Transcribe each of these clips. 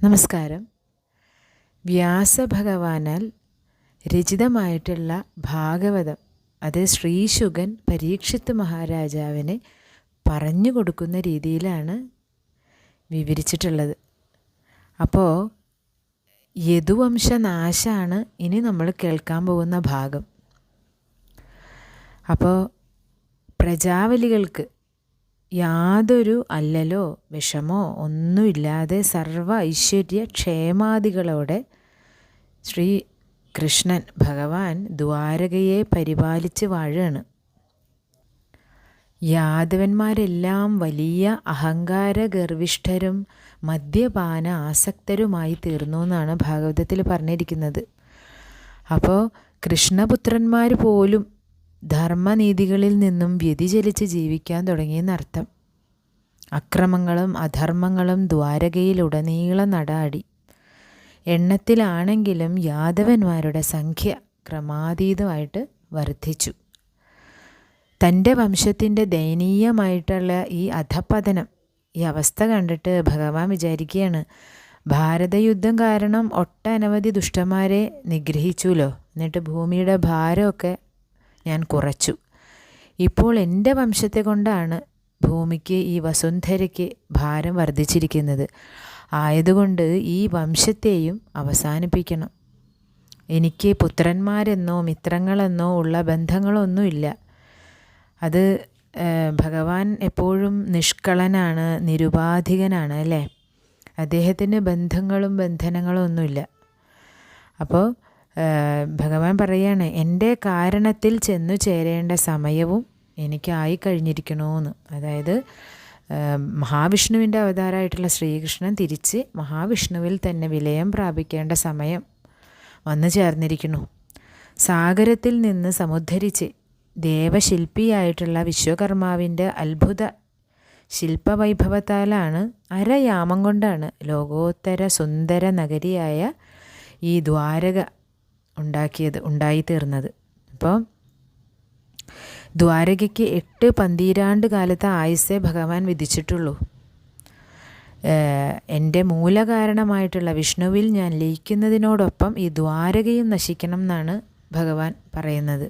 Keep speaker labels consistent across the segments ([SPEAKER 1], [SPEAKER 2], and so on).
[SPEAKER 1] നമസ്കാരം. വ്യാസഭഗവാനാൽ രചിതമായിട്ടുള്ള ഭാഗവതം അത് ശ്രീശുകൻ പരീക്ഷിത്ത് മഹാരാജാവിന് പറഞ്ഞു കൊടുക്കുന്ന രീതിയിലാണ് വിവരിച്ചിട്ടുള്ളത്. അപ്പോൾ യദുവംശനാശാണ് ഇനി നമ്മൾ കേൾക്കാൻ പോകുന്ന ഭാഗം. അപ്പോൾ പ്രജാവലികൾക്ക് യാതൊരു അല്ലലോ വിഷമോ ഒന്നുമില്ലാതെ സർവ ഐശ്വര്യ ക്ഷേമാദികളോടെ ശ്രീ കൃഷ്ണൻ ഭഗവാൻ ദ്വാരകയെ പരിപാലിച്ച് വാഴുകയാണ്. യാദവന്മാരെല്ലാം വലിയ അഹങ്കാര ഗർവിഷ്ഠരും മദ്യപാന ആസക്തരുമായി തീർന്നു എന്നാണ് ഭാഗവതത്തിൽ പറഞ്ഞിരിക്കുന്നത്. അപ്പോൾ കൃഷ്ണപുത്രന്മാർ പോലും ധർമ്മനീതികളിൽ നിന്നും വ്യതിചലിച്ച് ജീവിക്കാൻ തുടങ്ങിയെന്നർത്ഥം. അക്രമങ്ങളും അധർമ്മങ്ങളും ദ്വാരകയിലുടനീളം നടാടി. എണ്ണത്തിലാണെങ്കിലും യാദവന്മാരുടെ സംഖ്യ ക്രമാതീതമായിട്ട് വർദ്ധിച്ചു. തൻ്റെ വംശത്തിൻ്റെ ദയനീയമായിട്ടുള്ള ഈ അധപ്പതനം, ഈ അവസ്ഥ കണ്ടിട്ട് ഭഗവാൻ വിചാരിക്കുകയാണ്, ഭാരതയുദ്ധം കാരണം ഒട്ടനവധി ദുഷ്ടന്മാരെ നിഗ്രഹിച്ചുല്ലോ, എന്നിട്ട് ഭൂമിയുടെ ഭാരമൊക്കെ ഞാൻ കുറച്ചു. ഇപ്പോൾ എൻ്റെ വംശത്തെ കൊണ്ടാണ് ഭൂമിക്ക്, ഈ വസുന്ധരയ്ക്ക് ഭാരം വർദ്ധിച്ചിരിക്കുന്നത്. ആയതുകൊണ്ട് ഈ വംശത്തെയും അവസാനിപ്പിക്കണം. എനിക്ക് പുത്രന്മാരെന്നോ മിത്രങ്ങളെന്നോ ഉള്ള ബന്ധങ്ങളൊന്നുമില്ല. അത് ഭഗവാൻ എപ്പോഴും നിഷ്കളനാണ്, നിരുപാധികനാണ് അല്ലേ. അദ്ദേഹത്തിന് ബന്ധങ്ങളും ബന്ധനങ്ങളും ഒന്നുമില്ല. അപ്പോൾ ഭഗവാൻ പറയാണ്, എൻ്റെ കാരണത്തിൽ ചെന്നു ചേരേണ്ട സമയവും എനിക്കായി കഴിഞ്ഞിരിക്കണമെന്ന്. അതായത് മഹാവിഷ്ണുവിൻ്റെ അവതാരമായിട്ടുള്ള ശ്രീകൃഷ്ണൻ തിരിച്ച് മഹാവിഷ്ണുവിൽ തന്നെ വിലയം പ്രാപിക്കേണ്ട സമയം വന്നു ചേർന്നിരിക്കുന്നു. സാഗരത്തിൽ നിന്ന് സമുദ്ധരിച്ച് ദേവശില്പിയായിട്ടുള്ള വിശ്വകർമാവിൻ്റെ അത്ഭുത ശില്പവൈഭവത്താലാണ് അരയാമം കൊണ്ടാണ് ലോകോത്തര സുന്ദര നഗരിയായ ഈ ദ്വാരക ഉണ്ടായിത്തീർന്നത്. അപ്പോൾ ദ്വാരകയ്ക്ക് 8 പന്തീരാണ്ട് കാലത്തെ ആയുസ്സേ ഭഗവാൻ വിധിച്ചിട്ടുള്ളൂ. എൻ്റെ മൂലകാരണമായിട്ടുള്ള വിഷ്ണുവിൽ ഞാൻ ലയിക്കുന്നതിനോടൊപ്പം ഈ ദ്വാരകയും നശിക്കണം എന്നാണ് ഭഗവാൻ പറയുന്നത്.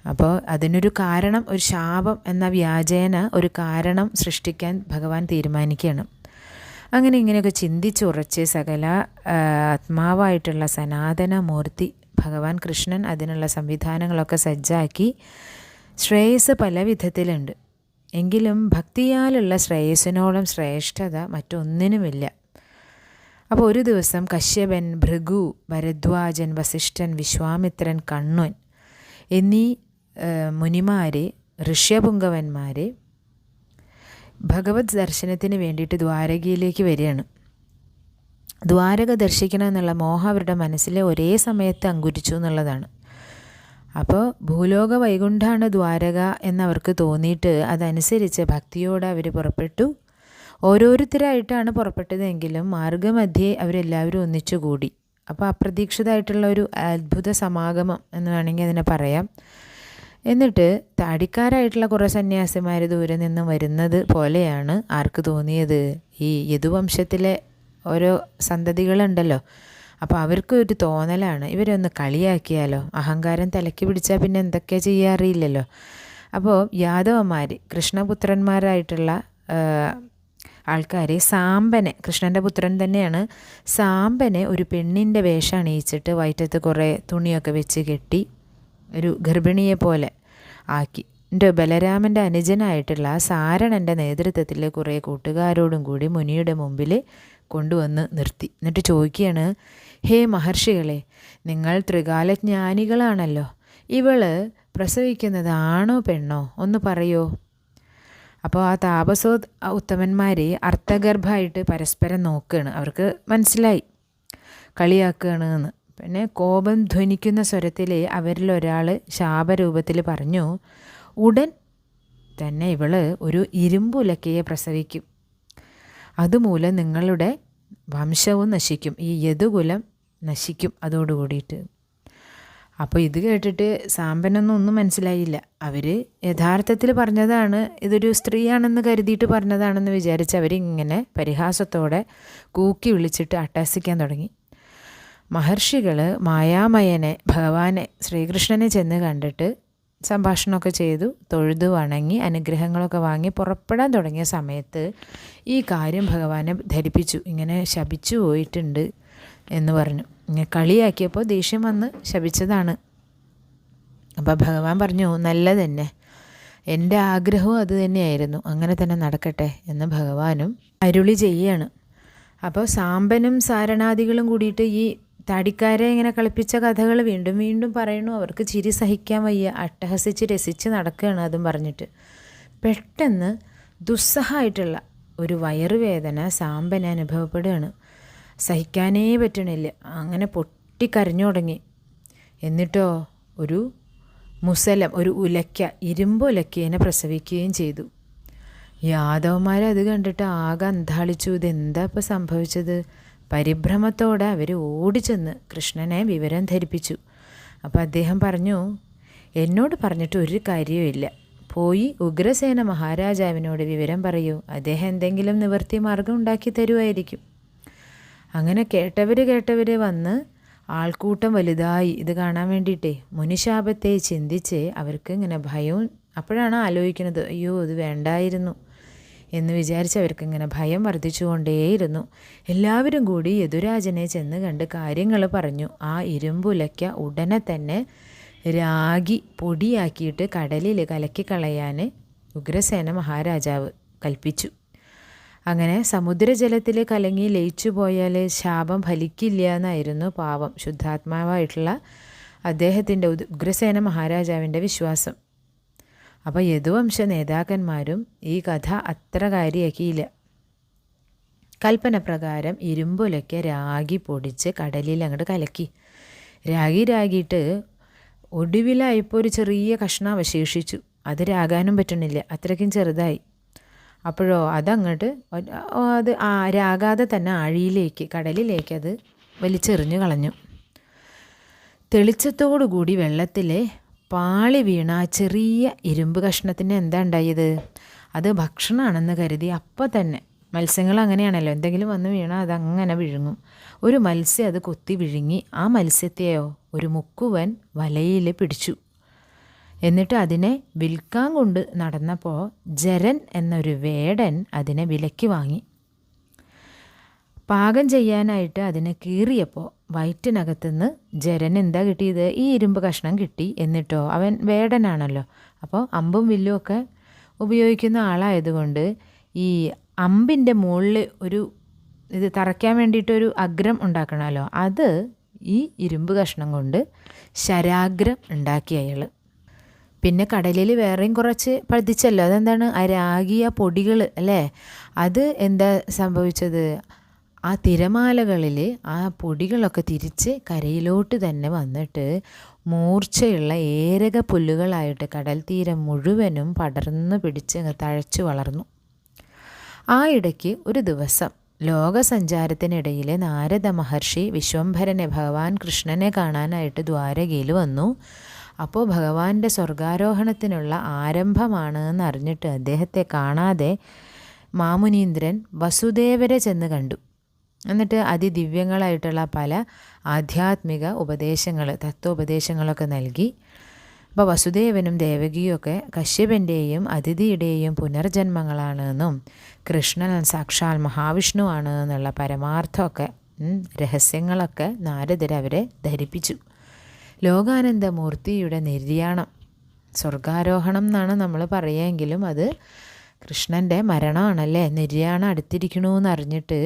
[SPEAKER 1] അപ്പോൾ അതിനൊരു കാരണം, ഒരു ശാപം എന്ന വ്യാജേന ഒരു കാരണം സൃഷ്ടിക്കാൻ ഭഗവാൻ തീരുമാനിക്കുകയാണ്. അങ്ങനെ ഇങ്ങനെയൊക്കെ ചിന്തിച്ചുറച്ച് സകല ആത്മാവായിട്ടുള്ള സനാതനമൂർത്തി ഭഗവാൻ കൃഷ്ണൻ അതിനുള്ള സംവിധാനങ്ങളൊക്കെ സജ്ജാക്കി. ശ്രേയസ് പല വിധത്തിലുണ്ട്, എങ്കിലും ഭക്തിയാലുള്ള ശ്രേയസ്സിനോളം ശ്രേഷ്ഠത മറ്റൊന്നിനുമില്ല. അപ്പോൾ ഒരു ദിവസം കശ്യപൻ, ഭൃഗു, ഭരദ്വാജൻ, വസിഷ്ഠൻ, വിശ്വാമിത്രൻ, കണ്വൻ എന്നീ മുനിമാരെ, ഋഷ്യപുങ്കവന്മാരെ ഭഗവത് ദർശനത്തിന് വേണ്ടിയിട്ട് ദ്വാരകയിലേക്ക് വരികയാണ്. ദ്വാരക ദർശിക്കണം എന്നുള്ള മോഹം അവരുടെ മനസ്സിൽ ഒരേ സമയത്ത് അങ്കുരിച്ചു എന്നുള്ളതാണ്. അപ്പോൾ ഭൂലോക വൈകുണ്ഠാണ് ദ്വാരക എന്നവർക്ക് തോന്നിയിട്ട് അതനുസരിച്ച് ഭക്തിയോടെ അവർ പുറപ്പെട്ടു. ഓരോരുത്തരായിട്ടാണ് പുറപ്പെട്ടതെങ്കിലും മാർഗമധ്യേ അവരെല്ലാവരും ഒന്നിച്ചു കൂടി. അപ്പോൾ അപ്രതീക്ഷിതമായിട്ടുള്ള ഒരു അത്ഭുത സമാഗമം എന്ന് വേണമെങ്കിൽ അതിനെ പറയാം. എന്നിട്ട് താടിക്കാരായിട്ടുള്ള കുറേ സന്യാസിമാർ ദൂരെ നിന്നും വരുന്നത് പോലെയാണ് ആർക്ക് തോന്നിയത്, ഈ യദുവംശത്തിലെ ഓരോ സന്തതികളുണ്ടല്ലോ. അപ്പോൾ അവർക്ക് ഒരു തോന്നലാണ്, ഇവരൊന്ന് കളിയാക്കിയാലോ, അഹങ്കാരം തലയ്ക്ക് പിടിച്ചാൽ പിന്നെ എന്തൊക്കെയാണ് ചെയ്യാറിയില്ലല്ലോ. അപ്പോൾ യാദവന്മാർ, കൃഷ്ണപുത്രന്മാരായിട്ടുള്ള ആൾക്കാർ സാമ്പനെ, കൃഷ്ണൻ്റെ പുത്രൻ തന്നെയാണ്, സാമ്പനെ ഒരു പെണ്ണിൻ്റെ വേഷം അണിയിച്ചിട്ട് വയറ്റത്ത് കുറേ തുണിയൊക്കെ വെച്ച് കെട്ടി ഒരു ഗർഭിണിയെ പോലെ ആക്കി. എൻ്റെ ബലരാമൻ്റെ അനുജനായിട്ടുള്ള സാരണൻ്റെ നേതൃത്വത്തിൽ കുറേ കൂട്ടുകാരോടും കൂടി മുനിയുടെ മുമ്പിൽ കൊണ്ടുവന്ന് നിർത്തി. എന്നിട്ട് ചോദിക്കുകയാണ്, ഹേ മഹർഷികളെ, നിങ്ങൾ ത്രികാലജ്ഞാനികളാണല്ലോ, ഇവള് പ്രസവിക്കുന്നത് ആണോ പെണ്ണോ ഒന്ന് പറയോ? അപ്പോൾ ആ താപസോ ഉത്തമന്മാർ അർത്ഥഗർഭമായിട്ട് പരസ്പരം നോക്കുകയാണ്. അവർക്ക് മനസ്സിലായി കളിയാക്കുകയാണ് എന്ന്. പിന്നെ കോപം ധ്വനിക്കുന്ന സ്വരത്തിൽ അവരിലൊരാൾ ശാപരൂപത്തിൽ പറഞ്ഞു, ഉടൻ തന്നെ ഇവള് ഒരു ഇരുമ്പുലക്കയെ പ്രസവിക്കും, അതുമൂലം നിങ്ങളുടെ വംശവും നശിക്കും, ഈ യദുകുലം നശിക്കും അതോടുകൂടിയിട്ട്. അപ്പോൾ ഇത് കേട്ടിട്ട് സാമ്പനൊന്നും ഒന്നും മനസ്സിലായില്ല. അവർ യഥാർത്ഥത്തിൽ പറഞ്ഞതാണ്, ഇതൊരു സ്ത്രീയാണെന്ന് കരുതിയിട്ട് പറഞ്ഞതാണെന്ന് വിചാരിച്ച് അവരിങ്ങനെ പരിഹാസത്തോടെ കൂക്കി വിളിച്ചിട്ട് അട്ടഹസിക്കാൻ തുടങ്ങി. മഹർഷികൾ മായാമയനെ, ഭഗവാനെ, ശ്രീകൃഷ്ണനെ ചെന്ന് കണ്ടിട്ട് സംഭാഷണമൊക്കെ ചെയ്തു, തൊഴുതു വണങ്ങി അനുഗ്രഹങ്ങളൊക്കെ വാങ്ങി പുറപ്പെടാൻ തുടങ്ങിയ സമയത്ത് ഈ കാര്യം ഭഗവാനെ ധരിപ്പിച്ചു. ഇങ്ങനെ ശപിച്ചു പോയിട്ടുണ്ട് എന്ന് പറഞ്ഞു. ഇങ്ങനെ കളിയാക്കിയപ്പോൾ ദേഷ്യം വന്ന് ശപിച്ചതാണ്. അപ്പോൾ ഭഗവാൻ പറഞ്ഞു, നല്ല തന്നെ, എൻ്റെ ആഗ്രഹവും അത് തന്നെയായിരുന്നു, അങ്ങനെ തന്നെ നടക്കട്ടെ എന്ന് ഭഗവാനും അരുളി ചെയ്യുകയാണ്. അപ്പോൾ സാമ്പനും സാരണാദികളും കൂടിയിട്ട് ഈ താടിക്കാരെ ഇങ്ങനെ കളിപ്പിച്ച കഥകൾ വീണ്ടും വീണ്ടും പറയണു. അവർക്ക് ചിരി സഹിക്കാൻ വയ്യ, അട്ടഹസിച്ച് രസിച്ച് നടക്കുകയാണ് അതും പറഞ്ഞിട്ട്. പെട്ടെന്ന് ദുസ്സഹമായിട്ടുള്ള ഒരു വയറുവേദന സാമ്പന് അനുഭവപ്പെടുകയാണ്. സഹിക്കാനേ പറ്റണില്ല. അങ്ങനെ പൊട്ടിക്കരഞ്ഞു തുടങ്ങി. എന്നിട്ടോ ഒരു മുസലം, ഒരു ഉലയ്ക്ക, ഇരുമ്പ് ഉലയ്ക്കേനെ പ്രസവിക്കുകയും ചെയ്തു. യാദവന്മാരത് കണ്ടിട്ട് ആകെ അന്താളിച്ചു. ഇതെന്താ ഇപ്പം സംഭവിച്ചത്? പരിഭ്രമത്തോടെ അവർ ഓടിച്ചെന്ന് കൃഷ്ണനെ വിവരം ധരിപ്പിച്ചു. അപ്പോൾ അദ്ദേഹം പറഞ്ഞു, എന്നോട് പറഞ്ഞിട്ട് ഒരു കാര്യവുമില്ല, പോയി ഉഗ്രസേന മഹാരാജാവിനോട് വിവരം പറയൂ, അദ്ദേഹം എന്തെങ്കിലും നിവൃത്തി മാർഗം ഉണ്ടാക്കി തരുമായിരിക്കും. അങ്ങനെ കേട്ടവർ വന്ന് ആൾക്കൂട്ടം വലുതായി ഇത് കാണാൻ വേണ്ടിയിട്ടേ മുനിശാപത്തെ ചിന്തിച്ച് അവർക്ക് ഇങ്ങനെ ഭയവും. അപ്പോഴാണ് ആലോചിക്കുന്നത്, അയ്യോ ഇത് വേണ്ടായിരുന്നു എന്ന് വിചാരിച്ച് അവർക്കിങ്ങനെ ഭയം വർദ്ധിച്ചുകൊണ്ടേയിരുന്നു. എല്ലാവരും കൂടി യദുരാജനെ ചെന്ന് കണ്ട് കാര്യങ്ങൾ പറഞ്ഞു. ആ ഇരുമ്പുലയ്ക്ക ഉടനെ തന്നെ രാഗി പൊടിയാക്കിയിട്ട് കടലിൽ കലക്കിക്കളയാൻ ഉഗ്രസേന മഹാരാജാവ് കൽപ്പിച്ചു. അങ്ങനെ സമുദ്രജലത്തിൽ കലങ്ങി ലയിച്ചു പോയാൽ ശാപം ഫലിക്കില്ല എന്നായിരുന്നു പാവം ശുദ്ധാത്മാവായിട്ടുള്ള അദ്ദേഹത്തിൻ്റെ ഉഗ്രസേന മഹാരാജാവിൻ്റെ വിശ്വാസം. അപ്പോൾ യദുവംശ നേതാക്കന്മാരും ഈ കഥ അത്ര കാര്യമാക്കിയില്ല. കൽപ്പന പ്രകാരം ഇരുമ്പുലയ്ക്ക് രാഗി പൊടിച്ച് കടലിൽ അങ്ങോട്ട് കലക്കി. രാഗിയിട്ട് ഒടുവിലായപ്പോൾ ഒരു ചെറിയ കഷ്ണം അവശേഷിച്ചു. അത് രാകാനും പറ്റണില്ല, അത്രയ്ക്കും ചെറുതായി. അപ്പോഴോ അതങ്ങോട്ട് അത് രാകാതെ തന്നെ ആഴിയിലേക്ക്, കടലിലേക്ക് അത് വലിച്ചെറിഞ്ഞു കളഞ്ഞു. തെളിച്ചത്തോടുകൂടി വെള്ളത്തിലെ പാളി വീണ ആ ചെറിയ ഇരുമ്പ് കഷ്ണത്തിന് എന്താ ഉണ്ടായത്? അത് ഭക്ഷണമാണെന്ന് കരുതി അപ്പോൾ തന്നെ, മത്സ്യങ്ങൾ അങ്ങനെയാണല്ലോ, എന്തെങ്കിലും വന്ന് വീണാൽ അതങ്ങനെ വിഴുങ്ങും. ഒരു മത്സ്യം അത് കൊത്തി വിഴുങ്ങി. ആ മത്സ്യത്തെയോ ഒരു മുക്കുവൻ വലയിൽ പിടിച്ചു. എന്നിട്ട് അതിനെ വിൽക്കാൻ കൊണ്ട് നടന്നപ്പോൾ ജരൻ എന്നൊരു വേടൻ അതിനെ വിലയ്ക്ക് വാങ്ങി. പാകം ചെയ്യാനായിട്ട് അതിനെ കീറിയപ്പോൾ വയറ്റിനകത്തുനിന്ന് ജരൻ എന്താ കിട്ടിയത്? ഈ ഇരുമ്പ് കഷ്ണം കിട്ടി. എന്നിട്ടോ അവൻ വേടനാണല്ലോ, അപ്പോൾ അമ്പും വില്ലും ഒക്കെ ഉപയോഗിക്കുന്ന ആളായതുകൊണ്ട് ഈ അമ്പിൻ്റെ മുകളിൽ ഒരു ഇത് തറയ്ക്കാൻ വേണ്ടിയിട്ടൊരു അഗ്രം ഉണ്ടാക്കണമല്ലോ, അത് ഈ ഇരുമ്പ് കഷ്ണം കൊണ്ട് ശരാഗ്രം ഉണ്ടാക്കി അയാൾ. പിന്നെ കടലിൽ വേറെയും കുറച്ച് പതിച്ചല്ലോ, അതെന്താണ്? ആ രാഗിയ പൊടികൾ അല്ലേ, അത് എന്താ സംഭവിച്ചത്? ആ തിരമാലകളിൽ ആ പൊടികളൊക്കെ തിരിച്ച് കരയിലോട്ട് തന്നെ വന്നിട്ട് മൂർച്ചയുള്ള ഏരക പുല്ലുകളായിട്ട് കടൽ തീരം മുഴുവനും പടർന്നു പിടിച്ച് തഴച്ചു വളർന്നു. ആ ഇടയ്ക്ക് ഒരു ദിവസം ലോകസഞ്ചാരത്തിനിടയിൽ നാരദ മഹർഷി വിശ്വംഭരനെ, ഭഗവാൻ കൃഷ്ണനെ കാണാനായിട്ട് ദ്വാരകയിൽ വന്നു. അപ്പോൾ ഭഗവാന്റെ സ്വർഗാരോഹണത്തിനുള്ള ആരംഭമാണ് എന്നറിഞ്ഞിട്ട് അദ്ദേഹത്തെ കാണാതെ മാമുനീന്ദ്രൻ വസുദേവരെ ചെന്ന് കണ്ടു. എന്നിട്ട് അതിദിവ്യങ്ങളായിട്ടുള്ള പല ആധ്യാത്മിക ഉപദേശങ്ങൾ, തത്വോപദേശങ്ങളൊക്കെ നൽകി. അപ്പോൾ വസുദേവനും ദേവകിയും ഒക്കെ കശ്യപൻ്റെയും അതിഥിയുടെയും പുനർജന്മങ്ങളാണെന്നും കൃഷ്ണൻ സാക്ഷാൽ മഹാവിഷ്ണുവാണ് എന്നുള്ള പരമാർത്ഥമൊക്കെ രഹസ്യങ്ങളൊക്കെ നാരദർ അവരെ ധരിപ്പിച്ചു. ലോകാനന്ദമൂർത്തിയുടെ നിര്യാണം, സ്വർഗാരോഹണം എന്നാണ് നമ്മൾ പറയുമെങ്കിലും അത് കൃഷ്ണൻ്റെ മരണമാണല്ലേ. നിര്യാണം അടുത്തിരിക്കണമെന്ന് അറിഞ്ഞിട്ട്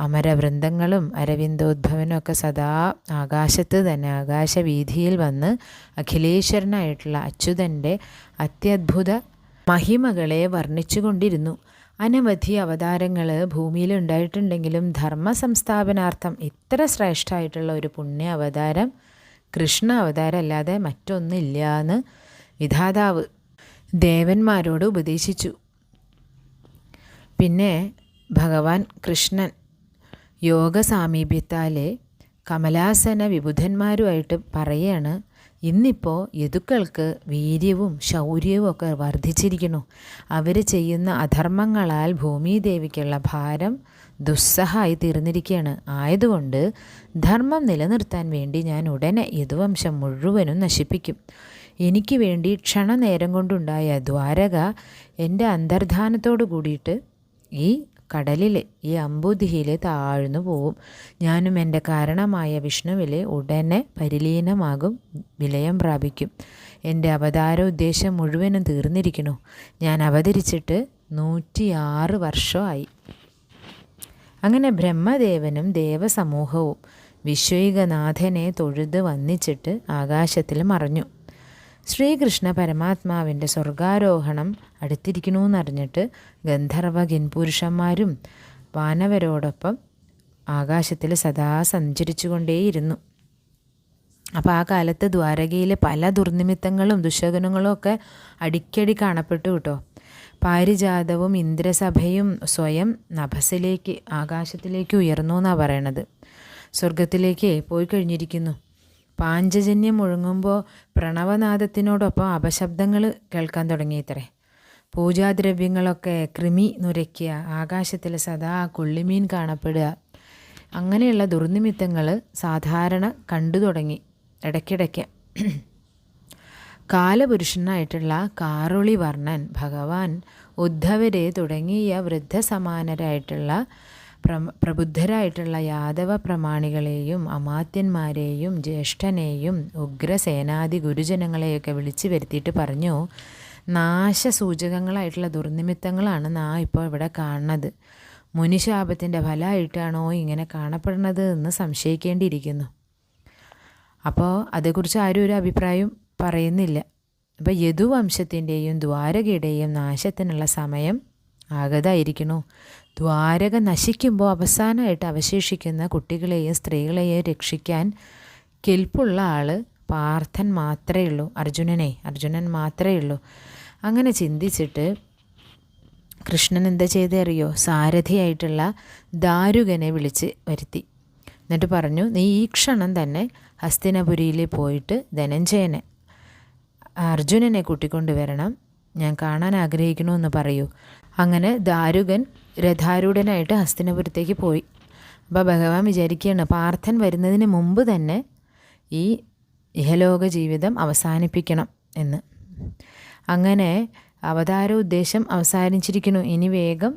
[SPEAKER 1] അമരവൃന്ദങ്ങളും അരവിന്ദോദ്ഭവനും ഒക്കെ സദാ ആകാശത്ത് തന്നെ, ആകാശവീഥിയിൽ വന്ന് അഖിലേശ്വരനായിട്ടുള്ള അച്യുതൻ്റെ അത്യദ്ഭുത മഹിമകളെ വർണ്ണിച്ചു കൊണ്ടിരുന്നു. അനവധി അവതാരങ്ങൾ ഭൂമിയിൽ ഉണ്ടായിട്ടുണ്ടെങ്കിലും ധർമ്മ സംസ്ഥാപനാർത്ഥം ഇത്ര ശ്രേഷ്ഠമായിട്ടുള്ള ഒരു പുണ്യ അവതാരം കൃഷ്ണ അവതാരം അല്ലാതെ മറ്റൊന്നില്ല എന്ന് വിധാതാവ് ദേവന്മാരോട് ഉപദേശിച്ചു. പിന്നെ ഭഗവാൻ കൃഷ്ണൻ യോഗ സാമീപ്യത്താൽ കമലാസന വിബുധന്മാരുമായിട്ട് പറയാണ്, ഇന്നിപ്പോൾ യദുക്കൾക്ക് വീര്യവും ശൗര്യവും ഒക്കെ വർദ്ധിച്ചിരിക്കുന്നു. അവർ ചെയ്യുന്ന അധർമ്മങ്ങളാൽ ഭൂമിദേവിക്കുള്ള ഭാരം ദുസ്സഹമായി തീർന്നിരിക്കുകയാണ്. ആയതുകൊണ്ട് ധർമ്മം നിലനിർത്താൻ വേണ്ടി ഞാൻ ഉടനെ യദുവംശം മുഴുവനും നശിപ്പിക്കും. എനിക്ക് വേണ്ടി ക്ഷണനേരം കൊണ്ടുണ്ടായ ദ്വാരക എൻ്റെ അന്തർധാനത്തോടു കൂടിയിട്ട് ഈ കടലിൽ, ഈ അമ്പുദിയിൽ താഴ്ന്നു പോവും. ഞാനും എൻ്റെ കാരണമായ വിഷ്ണുവിൽ ഉടനെ പരിലീനമാകും, വിലയം പ്രാപിക്കും. എൻ്റെ അവതാര ഉദ്ദേശം മുഴുവനും തീർന്നിരിക്കുന്നു. ഞാൻ അവതരിച്ചിട്ട് 106 വർഷമായി. അങ്ങനെ ബ്രഹ്മദേവനും ദേവസമൂഹവും വിശ്വൈകനാഥനെ തൊഴുത് വന്നിച്ചിട്ട് ആകാശത്തിൽ മറഞ്ഞു. ശ്രീകൃഷ്ണ പരമാത്മാവിൻ്റെ സ്വർഗാരോഹണം അടുത്തിരിക്കണമെന്നറിഞ്ഞിട്ട് ഗന്ധർവ കിൻപുരുഷന്മാരും വാനവരോടൊപ്പം ആകാശത്തിൽ സദാ സഞ്ചരിച്ചു കൊണ്ടേയിരുന്നു. അപ്പോൾ ആ കാലത്ത് ദ്വാരകയിലെ പല ദുർനിമിത്തങ്ങളും ദുശകുനങ്ങളും ഒക്കെ അടിക്കടി കാണപ്പെട്ടു കേട്ടോ. പാരിജാതവും ഇന്ദ്രസഭയും സ്വയം നഭസിലേക്ക്, ആകാശത്തിലേക്ക് ഉയർന്നു എന്നാണ് പറയണത്. സ്വർഗത്തിലേക്ക് പോയി കഴിഞ്ഞിരിക്കുന്നു. പാഞ്ചജന്യം മുഴങ്ങുമ്പോൾ പ്രണവനാദത്തിനോടൊപ്പം അപശബ്ദങ്ങൾ കേൾക്കാൻ തുടങ്ങിയിത്രേ. പൂജാദ്രവ്യങ്ങളൊക്കെ കൃമി നുരയ്ക്കുക, ആകാശത്തിൽ സദാ കൊള്ളിമീൻ കാണപ്പെടുക, അങ്ങനെയുള്ള ദുർനിമിത്തങ്ങൾ സാധാരണ കണ്ടു തുടങ്ങി ഇടയ്ക്കിടയ്ക്ക്. കാലപുരുഷനായിട്ടുള്ള കാറുളി വർണ്ണൻ ഭഗവാൻ ഉദ്ധവരെ തുടങ്ങിയ വൃദ്ധസമാനരായിട്ടുള്ള പ്രബുദ്ധരായിട്ടുള്ള യാദവ പ്രമാണികളെയും അമാത്യന്മാരെയും ജ്യേഷ്ഠനെയും ഉഗ്രസേനാദി ഗുരുജനങ്ങളെയൊക്കെ വിളിച്ചു വരുത്തിയിട്ട് പറഞ്ഞു, നാശസൂചകങ്ങളായിട്ടുള്ള ദുർനിമിത്തങ്ങളാണ് നാം ഇപ്പോൾ ഇവിടെ കാണുന്നത്. മുനിശാപത്തിൻ്റെ ഫലമായിട്ടാണോ ഇങ്ങനെ കാണപ്പെടുന്നത് എന്ന് സംശയിക്കേണ്ടിയിരിക്കുന്നു. അപ്പോൾ അതേക്കുറിച്ച് ആരും ഒരു അഭിപ്രായം പറയുന്നില്ല. അപ്പോൾ യദുവംശത്തിൻ്റെയും ദ്വാരകയുടെയും നാശത്തിനുള്ള സമയം ആഗതമായിരിക്കുന്നു. ദ്വാരക നശിക്കുമ്പോൾ അവസാനമായിട്ട് അവശേഷിക്കുന്ന കുട്ടികളെയും സ്ത്രീകളെയും രക്ഷിക്കാൻ കെൽപ്പുള്ള ആൾ പാർത്ഥൻ മാത്രമേ ഉള്ളൂ, അർജുനൻ മാത്രമേ ഉള്ളൂ. അങ്ങനെ ചിന്തിച്ചിട്ട് കൃഷ്ണൻ എന്താ ചെയ്തേ അറിയോ? സാരഥിയായിട്ടുള്ള ദാരുകനെ വിളിച്ച് വരുത്തി. എന്നിട്ട് പറഞ്ഞു, നീ ഈ ക്ഷണം തന്നെ ഹസ്തിനപുരിയിൽ പോയിട്ട് ധനഞ്ജയനെ, അർജുനനെ കൂട്ടിക്കൊണ്ടുവരണം, ഞാൻ കാണാൻ ആഗ്രഹിക്കണമെന്ന് പറയൂ. അങ്ങനെ ദാരുകൻ രഥാരൂഢനായിട്ട് ഹസ്തിനപുരത്തേക്ക് പോയി. അപ്പോൾ ഭഗവാൻ വിചാരിക്കുകയാണ്, പാർത്ഥൻ വരുന്നതിന് മുമ്പ് തന്നെ ഈ ഇഹലോക ജീവിതം അവസാനിപ്പിക്കണം എന്ന്. അങ്ങനെ അവതാര ഉദ്ദേശം അവസാനിച്ചിരിക്കുന്നു, ഇനി വേഗം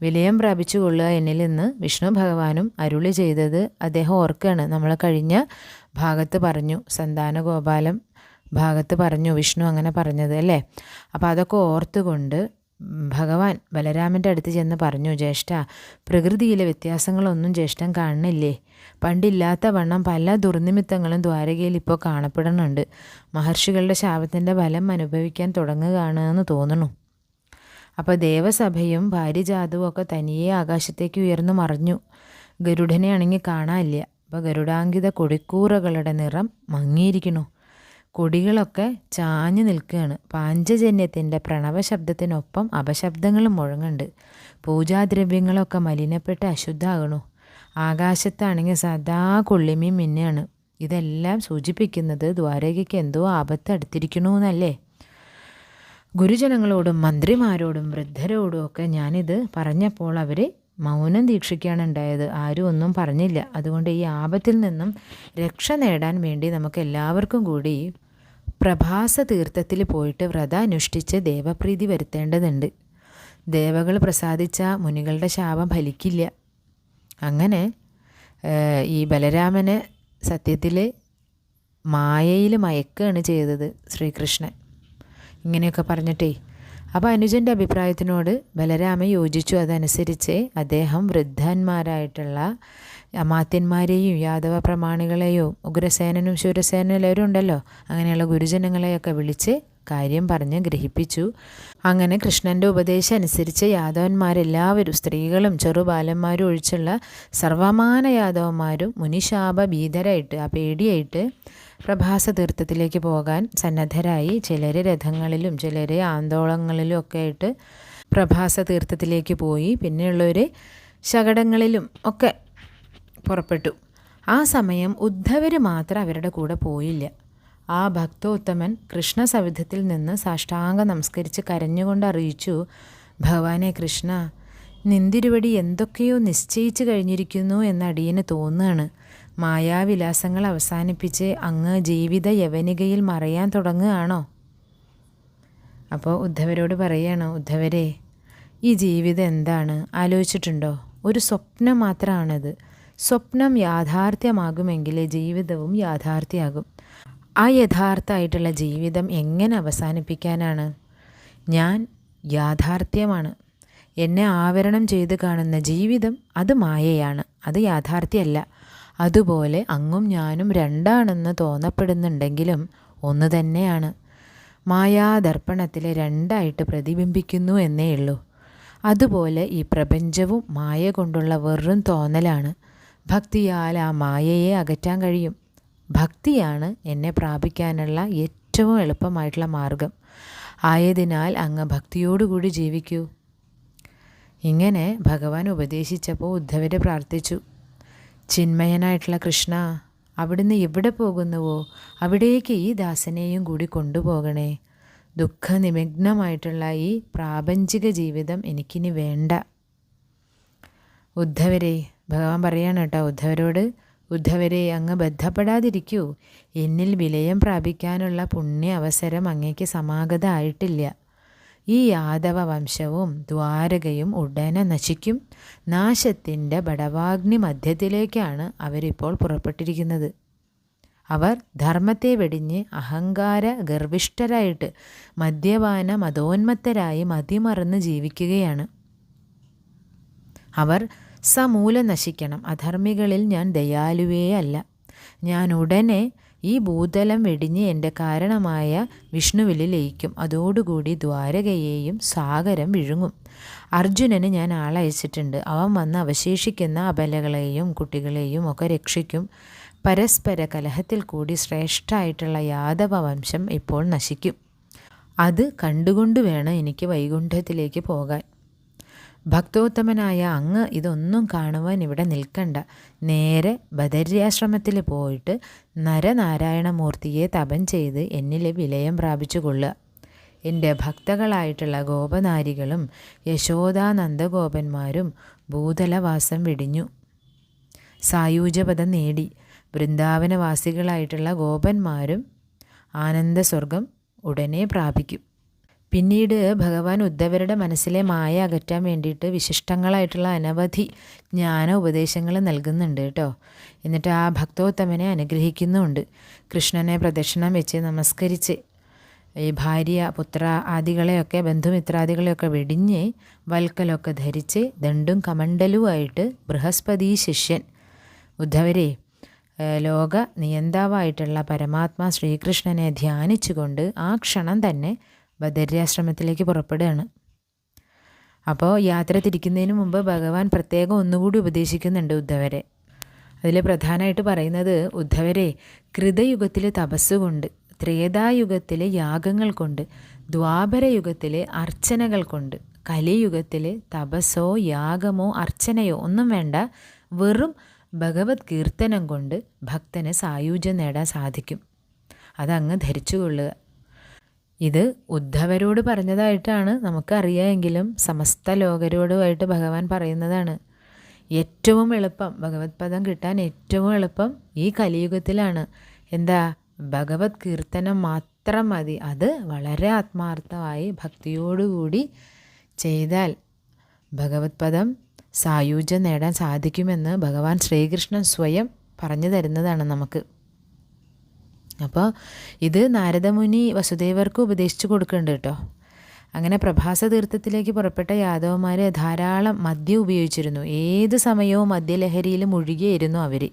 [SPEAKER 1] വിലയം പ്രാപിച്ചു കൊള്ളുക എന്നിൽ നിന്ന് വിഷ്ണു ഭഗവാനും അരുളി ചെയ്തത് അദ്ദേഹം ഓർക്കുകയാണ്. നമ്മൾ കഴിഞ്ഞ ഭാഗത്ത് പറഞ്ഞു, സന്താനഗോപാലം ഭാഗത്ത് പറഞ്ഞു വിഷ്ണു അങ്ങനെ പറഞ്ഞത് അല്ലേ. അപ്പോൾ അതൊക്കെ ഓർത്തുകൊണ്ട് ഭഗവാൻ ബലരാമൻ്റെ അടുത്ത് ചെന്ന് പറഞ്ഞു, ജ്യേഷ്ഠ, പ്രകൃതിയിലെ വ്യത്യാസങ്ങളൊന്നും ജ്യേഷ്ഠൻ കാണുന്നില്ലേ? പണ്ടില്ലാത്ത വണ്ണം പല ദുർനിമിത്തങ്ങളും ദ്വാരകയിൽ ഇപ്പോൾ കാണപ്പെടുന്നുണ്ട്. മഹർഷികളുടെ ശാപത്തിൻ്റെ ഫലം അനുഭവിക്കാൻ തുടങ്ങുകയാണെന്ന് തോന്നുന്നു. അപ്പോൾ ദേവസഭയും പാരിജാതവും ഒക്കെ തനിയെ ആകാശത്തേക്ക് ഉയർന്നു മറഞ്ഞു. ഗരുഡനെ ആണെങ്കിൽ കാണാനില്ല. അപ്പോൾ ഗരുഡാങ്കിത കൊടിക്കൂറകളുടെ നിറം മങ്ങിയിരിക്കുന്നു. കൊടികളൊക്കെ ചാഞ്ഞു നിൽക്കുകയാണ്. പാഞ്ചജന്യത്തിൻ്റെ പ്രണവശബ്ദത്തിനൊപ്പം അപശബ്ദങ്ങളും മുഴങ്ങുന്നുണ്ട്. പൂജാദ്രവ്യങ്ങളൊക്കെ മലിനപ്പെട്ട് അശുദ്ധമാകണു. ആകാശത്താണെങ്കിൽ സദാ കൊള്ളിമീൻ മിന്നാണ്. ഇതെല്ലാം സൂചിപ്പിക്കുന്നത് ദ്വാരകയ്ക്ക് എന്തോ ആപത്ത് അടുത്തിരിക്കണു എന്നല്ലേ. ഗുരുജനങ്ങളോടും മന്ത്രിമാരോടും വൃദ്ധരോടും ഒക്കെ ഞാനിത് പറഞ്ഞപ്പോൾ അവർ മൗനം ദീക്ഷിക്കുകയാണ് ഉണ്ടായത്. ആരും ഒന്നും പറഞ്ഞില്ല. അതുകൊണ്ട് ഈ ആപത്തിൽ നിന്നും രക്ഷ നേടാൻ വേണ്ടി നമുക്ക് എല്ലാവർക്കും കൂടി പ്രഭാസ തീർത്ഥത്തിൽ പോയിട്ട് വ്രത അനുഷ്ഠിച്ച് ദേവപ്രീതി വരുത്തേണ്ടതുണ്ട്. ദേവകൾ പ്രസാദിച്ച മുനികളുടെ ശാപം ഫലിക്കില്ല. അങ്ങനെ ഈ ബലരാമനെ സത്യത്തിൽ മായയിൽ മയക്കുകയാണ് ചെയ്തത് ശ്രീകൃഷ്ണൻ. ഇങ്ങനെയൊക്കെ പറഞ്ഞിട്ടേ. അപ്പോൾ അനുജൻ്റെ അഭിപ്രായത്തിനോട് ബലരാമൻ യോജിച്ചു. അതനുസരിച്ച് അദ്ദേഹം വൃദ്ധന്മാരായിട്ടുള്ള അമാത്യന്മാരെയും യാദവ പ്രമാണികളെയോ ഉഗ്രസേനനും ശൂരസേനനും എല്ലാവരും ഉണ്ടല്ലോ, അങ്ങനെയുള്ള ഗുരുജനങ്ങളെയൊക്കെ വിളിച്ച് കാര്യം പറഞ്ഞ് ഗ്രഹിപ്പിച്ചു. അങ്ങനെ കൃഷ്ണൻ്റെ ഉപദേശം അനുസരിച്ച് യാദവന്മാരെല്ലാവരും, സ്ത്രീകളും ചെറുബാലന്മാരും ഒഴിച്ചുള്ള സർവമാന യാദവന്മാരും മുനിശാപ ഭീതരായിട്ട്, ആ പേടിയായിട്ട് പ്രഭാസ തീർത്ഥത്തിലേക്ക് പോകാൻ സന്നദ്ധരായി. ചിലർ രഥങ്ങളിലും ചിലർ ആന്തോളങ്ങളിലും ഒക്കെ ആയിട്ട് പ്രഭാസ തീർത്ഥത്തിലേക്ക് പോയി. പിന്നെയുള്ളവർ ശകടങ്ങളിലും ഒക്കെ പുറപ്പെട്ടു. ആ സമയം ഉദ്ധവർ മാത്രം അവരുടെ കൂടെ പോയില്ല. ആ ഭക്തോത്തമൻ കൃഷ്ണസവിധത്തിൽ നിന്ന് സാഷ്ടാംഗ നമസ്കരിച്ച് കരഞ്ഞുകൊണ്ട് അറിയിച്ചു, ഭഗവാനെ കൃഷ്ണ, നിന്തിരുവടി എന്തൊക്കെയോ നിശ്ചയിച്ചു കഴിഞ്ഞിരിക്കുന്നു എന്ന് അടിയന് തോന്നുകയാണ്. മായാവിലാസങ്ങൾ അവസാനിപ്പിച്ച് അങ്ങ് ജീവിത യവനികയിൽ മറയാൻ തുടങ്ങുകയാണോ? അപ്പോൾ ഉദ്ധവരോട് പറയണം, ഉദ്ധവരെ, ഈ ജീവിതം എന്താണ് ആലോചിച്ചിട്ടുണ്ടോ? ഒരു സ്വപ്നം മാത്രമാണത്. സ്വപ്നം യാഥാർത്ഥ്യമാകുമെങ്കിൽ ജീവിതവും യാഥാർത്ഥ്യമാകും. ആ യഥാർത്ഥമായിട്ടുള്ള ജീവിതം എങ്ങനെ അവസാനിപ്പിക്കാനാണ്? ഞാൻ യാഥാർത്ഥ്യമാണ്. എന്നെ ആവരണം ചെയ്ത് കാണുന്ന ജീവിതം അത് മായയാണ്, അത് യാഥാർത്ഥ്യമല്ല. അതുപോലെ അങ്ങും ഞാനും രണ്ടാണെന്ന് തോന്നപ്പെടുന്നുണ്ടെങ്കിലും ഒന്ന് തന്നെയാണ്. മായാദർപ്പണത്തിൽ രണ്ടായിട്ട് പ്രതിബിംബിക്കുന്നു എന്നേ ഉള്ളൂ. അതുപോലെ ഈ പ്രപഞ്ചവും മായ കൊണ്ടുള്ള വെറും തോന്നലാണ്. ഭക്തിയാൽ ആ മായയെ അകറ്റാൻ കഴിയും. ഭക്തിയാണ് എന്നെ പ്രാപിക്കാനുള്ള ഏറ്റവും എളുപ്പമായിട്ടുള്ള മാർഗം. ആയതിനാൽ അങ്ങ് ഭക്തിയോടുകൂടി ജീവിക്കൂ. ഇങ്ങനെ ഭഗവാൻ ഉപദേശിച്ചപ്പോൾ ഉദ്ധവരെ പ്രാർത്ഥിച്ചു, ചിന്മയനായിട്ടുള്ള കൃഷ്ണ, അവിടുന്ന് എവിടെ പോകുന്നുവോ അവിടേക്ക് ഈ ദാസനെയും കൂടി കൊണ്ടുപോകണേ. ദുഃഖനിമഗ്നമായിട്ടുള്ള ഈ പ്രാപഞ്ചിക ജീവിതം എനിക്കിനി വേണ്ട. ഉദ്ധവരെ, ഭഗവാൻ പറയാണ് കേട്ടോ ഉദ്ധവരോട്, ഉദ്ധവരെ, അങ്ങ് ബന്ധപ്പെടാതിരിക്കൂ. എന്നിൽ വിലയം പ്രാപിക്കാനുള്ള പുണ്യ അവസരം അങ്ങേക്ക് സമാഗതമായിട്ടില്ല. ഈ യാദവ വംശവും ദ്വാരകയും ഉടനെ നശിക്കും. നാശത്തിൻ്റെ ബടവാഗ്നി മധ്യത്തിലേക്കാണ് അവരിപ്പോൾ പുറപ്പെട്ടിരിക്കുന്നത്. അവർ ധർമ്മത്തെ വെടിഞ്ഞ് അഹങ്കാര ഗർവിഷ്ഠരായിട്ട് മദ്യപാന മതോന്മത്തരായി മതിമറന്ന് ജീവിക്കുകയാണ്. അവർ സമൂലം നശിക്കണം. അധർമ്മികളിൽ ഞാൻ ദയാലുവേ അല്ല. ഞാൻ ഉടനെ ഈ ഭൂതലം വെടിഞ്ഞ് എൻ്റെ കാരണമായ വിഷ്ണുവിൽ ലയിക്കും. അതോടുകൂടി ദ്വാരകയെയും സാഗരം വിഴുങ്ങും. അർജുനന് ഞാൻ ആളയച്ചിട്ടുണ്ട്. അവൻ വന്ന് അവശേഷിക്കുന്ന അബലകളെയും കുട്ടികളെയും ഒക്കെ രക്ഷിക്കും. പരസ്പര കലഹത്തിൽ കൂടി ശ്രേഷ്ഠമായിട്ടുള്ള യാദവ വംശം ഇപ്പോൾ നശിക്കും. അത് കണ്ടുകൊണ്ട് വേണം എനിക്ക് വൈകുണ്ഠത്തിലേക്ക് പോകാൻ. ഭക്തോത്തമനായ അങ്ങ് ഇതൊന്നും കാണുവാൻ ഇവിടെ നിൽക്കണ്ട. നേരെ ബദര്യാശ്രമത്തിൽ പോയിട്ട് നരനാരായണമൂർത്തിയെ തപം ചെയ്ത് എന്നിലെ വിലയം പ്രാപിച്ചു കൊള്ളുക. എൻ്റെ ഭക്തകളായിട്ടുള്ള ഗോപനാരികളും യശോദാനന്ദഗോപന്മാരും ഭൂതലവാസം വെടിഞ്ഞു സായൂജ്യപദം നേടി. വൃന്ദാവനവാസികളായിട്ടുള്ള ഗോപന്മാരും ആനന്ദസ്വർഗം ഉടനെ പ്രാപിക്കും. പിന്നീട് ഭഗവാൻ ഉദ്ധവരുടെ മനസ്സിലെ മായ അകറ്റാൻ വേണ്ടിയിട്ട് വിശിഷ്ടങ്ങളായിട്ടുള്ള അനവധി ജ്ഞാന ഉപദേശങ്ങൾ നൽകുന്നുണ്ട് കേട്ടോ. എന്നിട്ട് ആ ഭക്തോത്തമനെ അനുഗ്രഹിക്കുന്നുമുണ്ട്. കൃഷ്ണനെ പ്രദക്ഷിണം വെച്ച് നമസ്കരിച്ച് ഈ ഭാര്യ പുത്ര ആദികളെയൊക്കെ ബന്ധുമിത്രാദികളെയൊക്കെ വെടിഞ്ഞ് വൽക്കലൊക്കെ ധരിച്ച് ദണ്ടും കമണ്ഡലുമായിട്ട് ബൃഹസ്പതി ശിഷ്യൻ ഉദ്ധവരെ ലോക നിയന്താവായിട്ടുള്ള പരമാത്മാ ശ്രീകൃഷ്ണനെ ധ്യാനിച്ചുകൊണ്ട് ആ ക്ഷണം തന്നെ ബദര്യാശ്രമത്തിലേക്ക് പുറപ്പെടുകയാണ്. അപ്പോൾ യാത്ര തിരിക്കുന്നതിന് മുമ്പ് ഭഗവാൻ പ്രത്യേകം ഒന്നുകൂടി ഉപദേശിക്കുന്നുണ്ട് ഉദ്ധവരെ. അതിൽ പ്രധാനമായിട്ട് പറയുന്നത്, ഉദ്ധവരെ, കൃതയുഗത്തിലെ തപസ്സുകൊണ്ട്, ത്രേതായുഗത്തിലെ യാഗങ്ങൾ കൊണ്ട്, ദ്വാപരയുഗത്തിലെ അർച്ചനകൾ കൊണ്ട്, കലിയുഗത്തിലെ തപസ്സോ യാഗമോ അർച്ചനയോ ഒന്നും വേണ്ട, വെറും ഭഗവത് കീർത്തനം കൊണ്ട് ഭക്തന് സായുജ്യം നേടാൻ സാധിക്കും. അതങ്ങ് ധരിച്ചുകൊള്ളുക. ഇത് ഉദ്ധവരോട് പറഞ്ഞതായിട്ടാണ് നമുക്കറിയാമെങ്കിലും സമസ്ത ലോകരോടുമായിട്ട് ഭഗവാൻ പറയുന്നതാണ്. ഏറ്റവും എളുപ്പം ഭഗവത് പദം കിട്ടാൻ ഏറ്റവും എളുപ്പം ഈ കലിയുഗത്തിലാണ്. എന്താ? ഭഗവത് കീർത്തനം മാത്രം മതി. അത് വളരെ ആത്മാർത്ഥമായി ഭക്തിയോടുകൂടി ചെയ്താൽ ഭഗവത് പദം സായുജ്യം നേടാൻ സാധിക്കുമെന്ന് ഭഗവാൻ ശ്രീകൃഷ്ണൻ സ്വയം പറഞ്ഞു തരുന്നതാണ് നമുക്ക്. അപ്പോൾ ഇത് നാരദമുനി വസുദേവർക്ക് ഉപദേശിച്ചു കൊടുക്കുന്നുണ്ട് കേട്ടോ. അങ്ങനെ പ്രഭാസ തീർത്ഥത്തിലേക്ക് പുറപ്പെട്ട യാദവന്മാർ ധാരാളം മദ്യം ഉപയോഗിച്ചിരുന്നു. ഏത് സമയവും മദ്യലഹരിയിൽ മുഴുകിയായിരുന്നു അവർ.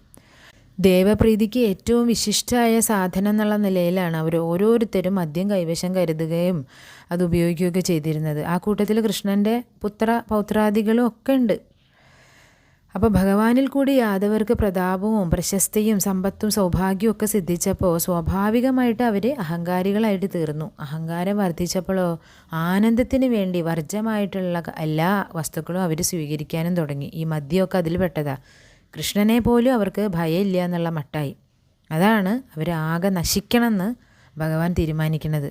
[SPEAKER 1] ദേവപ്രീതിക്ക് ഏറ്റവും വിശിഷ്ടമായ സാധനം എന്നുള്ള നിലയിലാണ് അവർ ഓരോരുത്തരും മദ്യം കൈവശം കരുതുകയും അത് ഉപയോഗിക്കുകയൊക്കെ ചെയ്തിരുന്നത്. ആ കൂട്ടത്തിൽ കൃഷ്ണൻ്റെ പൗത്രാദികളും ഒക്കെ ഉണ്ട്. അപ്പോൾ ഭഗവാനിൽ കൂടി യാദവർക്ക് പ്രതാപവും പ്രശസ്തിയും സമ്പത്തും സൗഭാഗ്യവും ഒക്കെ സിദ്ധിച്ചപ്പോൾ സ്വാഭാവികമായിട്ട് അവർ അഹങ്കാരികളായിട്ട് തീർന്നു. അഹങ്കാരം വർദ്ധിച്ചപ്പോഴോ ആനന്ദത്തിന് വേണ്ടി വർജ്യമായിട്ടുള്ള എല്ലാ വസ്തുക്കളും അവർ സ്വീകരിക്കാനും തുടങ്ങി. ഈ മദ്യമൊക്കെ അതിൽ പെട്ടതാ. കൃഷ്ണനെ പോലും അവർക്ക് ഭയമില്ല എന്നുള്ള മട്ടായി. അതാണ് അവരാകെ നശിക്കണമെന്ന് ഭഗവാൻ തീരുമാനിക്കുന്നത്.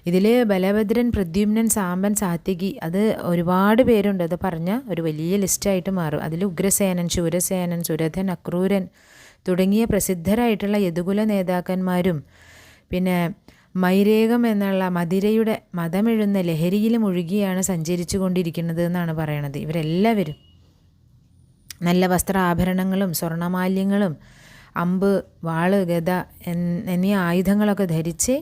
[SPEAKER 1] ഇതിൽ ബലഭദ്രൻ, പ്രദ്യുമ്നൻ, സാമ്പൻ, സാത്യകി, അത് ഒരുപാട് പേരുണ്ട്. അത് പറഞ്ഞ ഒരു വലിയ ലിസ്റ്റായിട്ട് മാറും. അതിൽ ഉഗ്രസേനൻ, ശൂരസേനൻ, സുരഥൻ, അക്രൂരൻ തുടങ്ങിയ പ്രസിദ്ധരായിട്ടുള്ള യദുകുല നേതാക്കന്മാരും പിന്നെ മൈരേകം എന്നുള്ള മദിരയുടെ മതമെഴുന്ന ലഹരിയിൽ മുഴുകിയാണ് സഞ്ചരിച്ചു കൊണ്ടിരിക്കുന്നത് എന്നാണ് പറയണത്. ഇവരെല്ലാവരും നല്ല വസ്ത്രാഭരണങ്ങളും സ്വർണമാല്യങ്ങളും അമ്പ്, വാള്, ഗദ എന്നീ ആയുധങ്ങളൊക്കെ ധരിച്ച്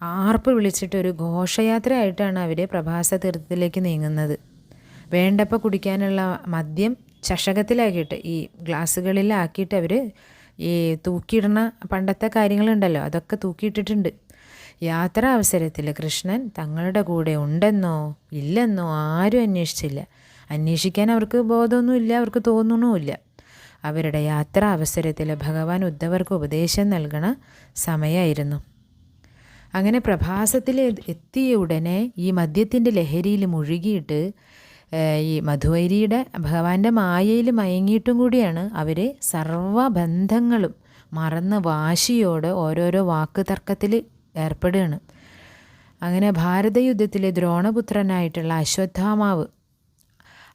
[SPEAKER 1] ആർപ്പ് വിളിച്ചിട്ടൊരു ഘോഷയാത്രയായിട്ടാണ് അവർ പ്രഭാസ തീർത്ഥത്തിലേക്ക് നീങ്ങുന്നത്. വേണ്ടപ്പോൾ കുടിക്കാനുള്ള മദ്യം ചഷകത്തിലാക്കിയിട്ട് ഈ ഗ്ലാസ്സുകളിലാക്കിയിട്ട് അവർ ഈ തൂക്കിയിടുന്ന പണ്ടത്തെ കാര്യങ്ങളുണ്ടല്ലോ, അതൊക്കെ തൂക്കിയിട്ടിട്ടുണ്ട്. യാത്രാ അവസരത്തിൽ കൃഷ്ണൻ തങ്ങളുടെ കൂടെ ഉണ്ടെന്നോ ഇല്ലെന്നോ ആരും അന്വേഷിച്ചില്ല. അന്വേഷിക്കാൻ അവർക്ക് ബോധമൊന്നുമില്ല, അവർക്ക് തോന്നണമില്ല. അവരുടെ യാത്രാ അവസരത്തിൽ ഭഗവാൻ ഉദ്ധവർക്ക് ഉപദേശം നൽകണ സമയമായിരുന്നു. അങ്ങനെ പ്രഭാസത്തിൽ എത്തിയ ഉടനെ ഈ മദ്യത്തിൻ്റെ ലഹരിയിൽ മുഴുകിയിട്ട് ഈ മധുവൈരിയുടെ ഭഗവാന്റെ മായയിൽ മയങ്ങിയിട്ടും കൂടിയാണ് അവർ സർവബന്ധങ്ങളും മറന്ന് വാശിയോട് ഓരോരോ വാക്ക് തർക്കത്തിൽ ഏർപ്പെടുകയാണ്. അങ്ങനെ ഭാരതയുദ്ധത്തിലെ ദ്രോണപുത്രനായിട്ടുള്ള അശ്വത്ഥാമാവ്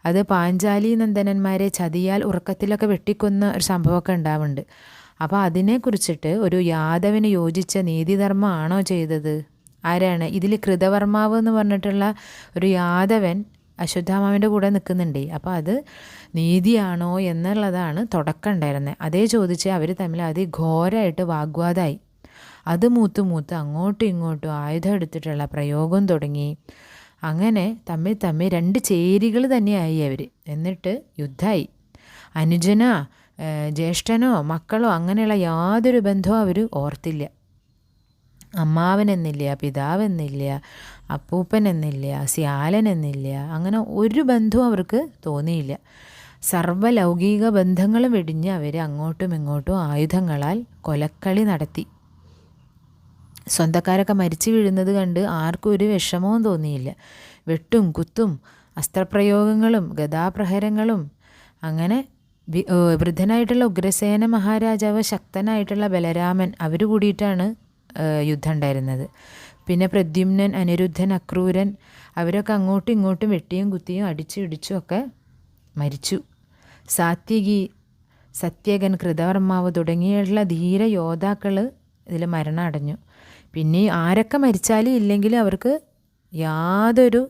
[SPEAKER 1] അത് പാഞ്ചാലി നന്ദനന്മാരെ ചതിയാൽ ഉറക്കത്തിലൊക്കെ വെട്ടിക്കൊന്ന ഒരു സംഭവമൊക്കെ ഉണ്ടാവുന്നുണ്ട്. അപ്പോൾ അതിനെക്കുറിച്ചിട്ട് ഒരു യാദവിന് യോജിച്ച നീതിധർമ്മമാണോ ചെയ്തത്? ആരാണ് ഇതിൽ? കൃതവർമാവ് എന്ന് പറഞ്ഞിട്ടുള്ള ഒരു യാദവൻ അശ്വത്ഥാമാവിൻ്റെ കൂടെ നിൽക്കുന്നുണ്ട്. അപ്പോൾ അത് നീതിയാണോ എന്നുള്ളതാണ് തുടക്കം ഉണ്ടായിരുന്നത്. അതേ ചോദിച്ച് അവർ തമ്മിൽ അതിഘോരമായിട്ട് വാഗ്വാദമായി. അത് മൂത്ത് അങ്ങോട്ടും ഇങ്ങോട്ടും ആയുധം എടുത്തിട്ടുള്ള പ്രയോഗം തുടങ്ങി. അങ്ങനെ തമ്മിൽ രണ്ട് ചേരികൾ തന്നെയായി അവർ. എന്നിട്ട് യുദ്ധമായി. അനുജനോ ജ്യേഷ്ഠനോ മക്കളോ അങ്ങനെയുള്ള യാതൊരു ബന്ധവും അവർ ഓർത്തില്ല. അമ്മാവനെന്നില്ല, പിതാവെന്നില്ല, അപ്പൂപ്പനെന്നില്ല, സ്യാലനെന്നില്ല, അങ്ങനെ ഒരു ബന്ധവും അവർക്ക് തോന്നിയില്ല. സർവ്വലൗകിക ബന്ധങ്ങളും വെടിഞ്ഞ് അവർ അങ്ങോട്ടും ഇങ്ങോട്ടും ആയുധങ്ങളാൽ കൊലക്കളി നടത്തി. സ്വന്തക്കാരൊക്കെ മരിച്ചു വീഴുന്നത് കണ്ട് ആർക്കും ഒരു വിഷമവും തോന്നിയില്ല. വെട്ടും കുത്തും അസ്ത്രപ്രയോഗങ്ങളും ഗദാപ്രഹരങ്ങളും. അങ്ങനെ വൃദ്ധനായിട്ടുള്ള ഉഗ്രസേന മഹാരാജാവ്, ശക്തനായിട്ടുള്ള ബലരാമൻ, അവർ കൂടിയിട്ടാണ് യുദ്ധം ഉണ്ടായിരുന്നത്. പിന്നെ പ്രദ്യുമ്നൻ, അനിരുദ്ധൻ, അക്രൂരൻ അവരൊക്കെ അങ്ങോട്ടും ഇങ്ങോട്ടും വെട്ടിയും കുത്തിയും അടിച്ചും ഇടിച്ചും ഒക്കെ മരിച്ചു. സാത്യകി, സത്യകൻ, കൃതവർമാവ് തുടങ്ങിയുള്ള ധീര യോദ്ധാക്കൾ ഇതിൽ മരണം അടഞ്ഞു. പിന്നെ ആരൊക്കെ മരിച്ചാലും ഇല്ലെങ്കിലും അവർക്ക് യാതൊരു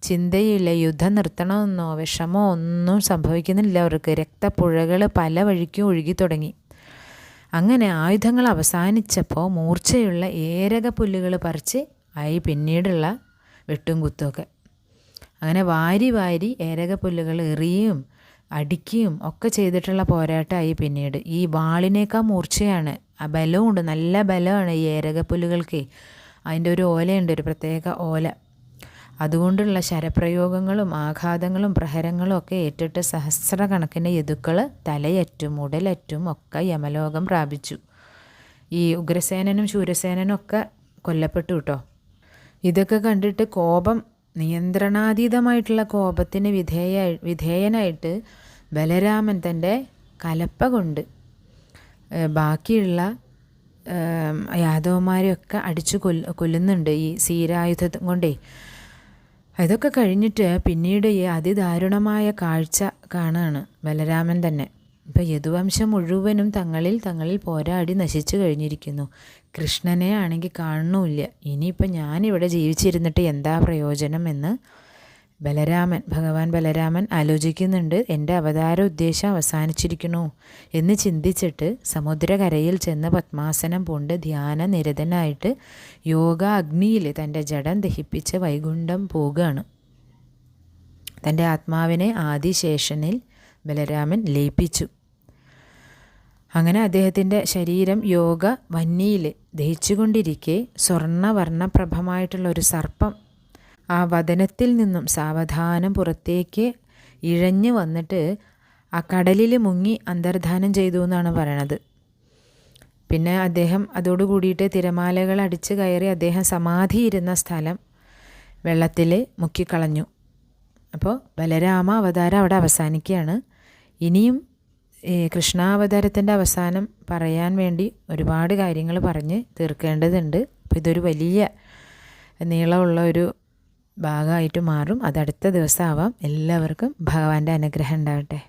[SPEAKER 1] ചിന്തയില്ല. യുദ്ധം നിർത്തണമെന്നോ വിഷമോ ഒന്നും സംഭവിക്കുന്നില്ല അവർക്ക്. രക്തപ്പുഴകൾ പല വഴിക്കും ഒഴുകി തുടങ്ങി. അങ്ങനെ ആയുധങ്ങൾ അവസാനിച്ചപ്പോൾ മൂർച്ചയുള്ള ഏരക പുല്ലുകൾ പറിച്ച് ആയി പിന്നീടുള്ള വെട്ടും കുത്തുമൊക്കെ. അങ്ങനെ വാരി ഏരക പുല്ലുകൾ എറിയും അടിക്കുകയും ഒക്കെ ചെയ്തിട്ടുള്ള പോരാട്ടമായി പിന്നീട്. ഈ വാളിനേക്കാൾ മൂർച്ചയാണ്, ആ ബലമുണ്ട്, നല്ല ബലമാണ് ഈ ഏരകപ്പുല്ലുകൾക്ക്. അതിൻ്റെ ഒരു ഓലയുണ്ട്, ഒരു പ്രത്യേക ഓല. അതുകൊണ്ടുള്ള ശരപ്രയോഗങ്ങളും ആഘാതങ്ങളും പ്രഹരങ്ങളും ഒക്കെ ഏറ്റിട്ട് സഹസ്രക്കണക്കിന് യദുക്കൾ തലയറ്റും ഉടലറ്റും ഒക്കെ യമലോകം പ്രാപിച്ചു. ഈ ഉഗ്രസേനനും ശൂരസേനനും ഒക്കെ കൊല്ലപ്പെട്ടു കേട്ടോ. ഇതൊക്കെ കണ്ടിട്ട് കോപം, നിയന്ത്രണാതീതമായിട്ടുള്ള കോപത്തിന് വിധേയനായിട്ട് ബലരാമൻ തൻ്റെ കലപ്പ കൊണ്ട് ബാക്കിയുള്ള യാദവന്മാരെയൊക്കെ അടിച്ചു കൊല്ലുന്നുണ്ട് ഈ സീരായുധം കൊണ്ടേ. ഇതൊക്കെ കഴിഞ്ഞിട്ട് പിന്നീട് ഈ അതിദാരുണമായ കാഴ്ച കാണുകയാണ് ബലരാമൻ തന്നെ. ഇപ്പം യദുവംശം മുഴുവനും തങ്ങളിൽ പോരാടി നശിച്ചു കഴിഞ്ഞിരിക്കുന്നു. കൃഷ്ണനെ ആണെങ്കിൽ കാണുന്നുമില്ല. ഇനിയിപ്പം ഞാനിവിടെ ജീവിച്ചിരുന്നിട്ട് എന്താ പ്രയോജനം എന്ന് ഭഗവാൻ ബലരാമൻ ആലോചിക്കുന്നുണ്ട്. എൻ്റെ അവതാര ഉദ്ദേശം അവസാനിച്ചിരിക്കണു എന്ന് ചിന്തിച്ചിട്ട് സമുദ്രകരയിൽ ചെന്ന് പത്മാസനം പൂണ്ട് ധ്യാന നിരതനായിട്ട് യോഗ അഗ്നിയിൽ തൻ്റെ ജഡം ദഹിപ്പിച്ച് വൈകുണ്ഠം പോകുകയാണ്. തൻ്റെ ആത്മാവിനെ ആദിശേഷനിൽ ബലരാമൻ ലയിപ്പിച്ചു. അങ്ങനെ അദ്ദേഹത്തിൻ്റെ ശരീരം യോഗ വന്നിയിൽ ദഹിച്ചുകൊണ്ടിരിക്കെ സ്വർണ്ണവർണ്ണപ്രഭമായിട്ടുള്ള ഒരു സർപ്പം ആ വദനത്തിൽ നിന്നും സാവധാനം പുറത്തേക്ക് ഇഴഞ്ഞു വന്നിട്ട് ആ കടലിൽ മുങ്ങി അന്തർധാനം ചെയ്തു എന്നാണ് പറയണത്. പിന്നെ അദ്ദേഹം അതോട് കൂടിയിട്ട് തിരമാലകൾ അടിച്ച് കയറി അദ്ദേഹം സമാധിയിരുന്ന സ്ഥലം വെള്ളത്തിൽ മുക്കിക്കളഞ്ഞു. അപ്പോൾ ബലരാമ അവതാരം അവിടെ അവസാനിക്കുകയാണ്. ഇനിയും ഈ കൃഷ്ണാവതാരത്തിൻ്റെ അവസാനം പറയാൻ വേണ്ടി ഒരുപാട് കാര്യങ്ങൾ പറഞ്ഞ് തീർക്കേണ്ടതുണ്ട്. അപ്പോൾ ഇതൊരു വലിയ നീളമുള്ള ഒരു ഭാഗമായിട്ട് മാറും. അത് അടുത്ത ദിവസം ആവാം. എല്ലാവർക്കും ഭഗവാന്റെ അനുഗ്രഹം ഉണ്ടാവട്ടെ.